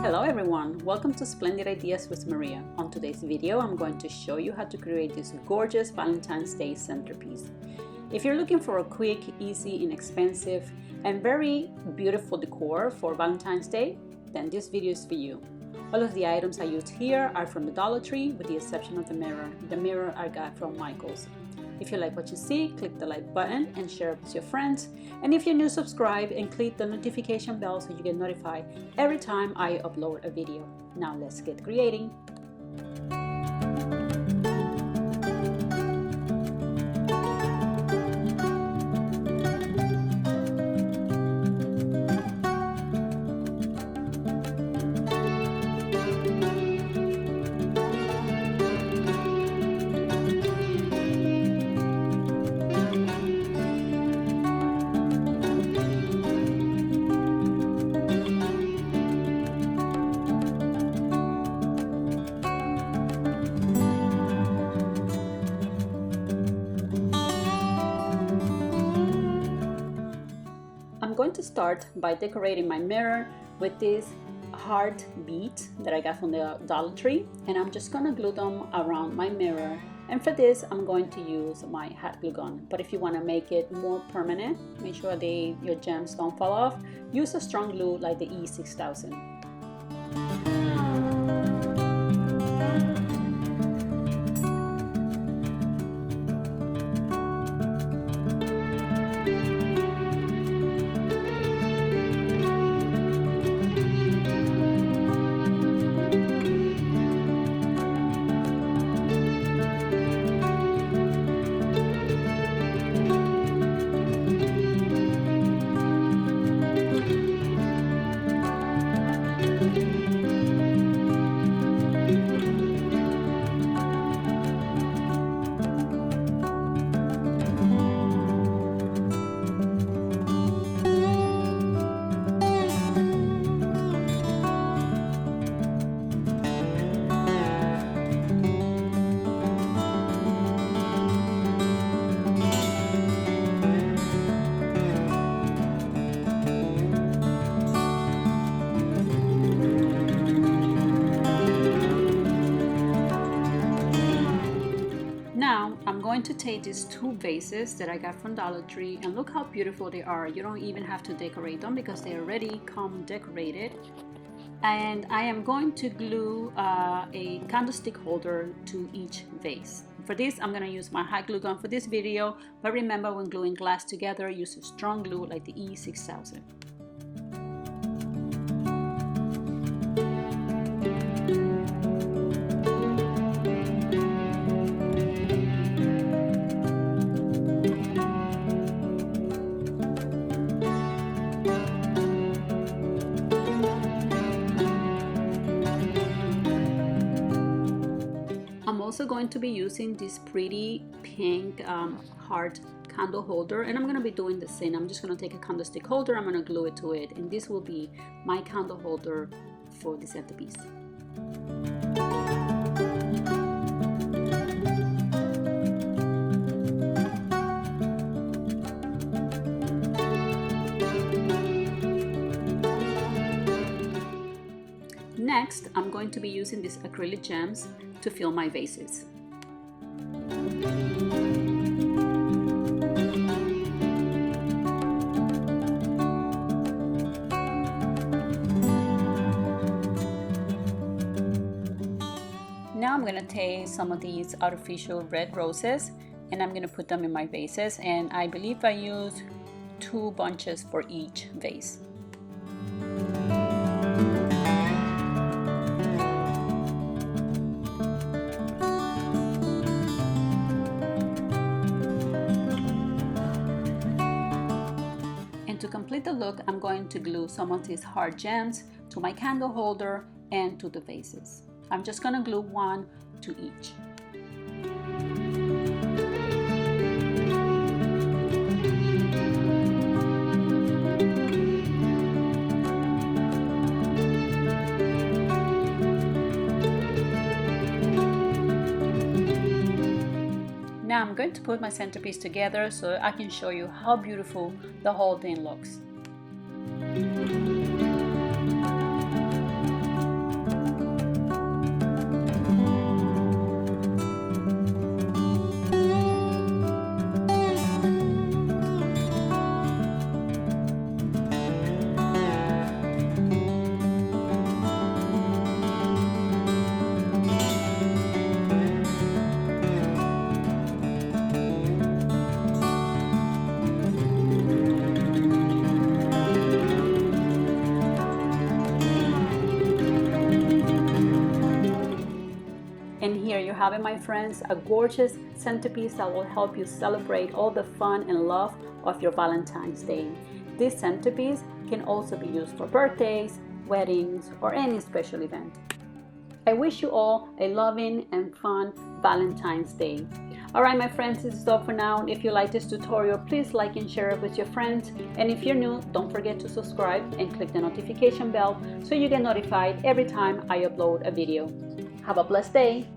Hello everyone, welcome to Splendid Ideas with Maria. On today's video, I'm going to show you how to create this gorgeous Valentine's Day centerpiece. If you're looking for a quick, easy, inexpensive, and very beautiful decor for Valentine's Day, then this video is for you. All of the items I used here are from the Dollar Tree with the exception of the mirror. The mirror I got from Michael's. If you like what you see, click the like button and share it with your friends. And if you're new, subscribe and click the notification bell so you get notified every time I upload a video. Now let's get creating. I'm going to start by decorating my mirror with this heart beads that I got from the Dollar Tree, and I'm just gonna glue them around my mirror. And for this, I'm going to use my hot glue gun. But if you want to make it more permanent, make sure your gems don't fall off. Use a strong glue like the E6000. Now I'm going to take these two vases that I got from Dollar Tree, and look how beautiful they are. You don't even have to decorate them because they already come decorated. And I am going to glue a candlestick holder to each vase. For this, I'm going to use my hot glue gun for this video, but remember, when gluing glass together, use a strong glue like the E6000. I'm also going to be using this pretty pink heart candle holder, and I'm going to be doing the same. I'm just going to take a candlestick holder, I'm going to glue it to it, and this will be my candle holder for the centerpiece. Next, I'm going to be using these acrylic gems to fill my vases. Now I'm going to take some of these artificial red roses and I'm going to put them in my vases, and I believe I use 2 bunches for each vase. To complete the look, I'm going to glue some of these heart gems to my candle holder and to the vases. I'm just going to glue 1 to each. Now I'm going to put my centerpiece together so I can show you how beautiful the whole thing looks. having, my friends, a gorgeous centerpiece that will help you celebrate all the fun and love of your Valentine's Day. This centerpiece can also be used for birthdays, weddings, or any special event. I wish you all a loving and fun Valentine's Day. Alright, my friends, this is all for now. If you like this tutorial, please like and share it with your friends. And if you're new, don't forget to subscribe and click the notification bell so you get notified every time I upload a video. Have a blessed day.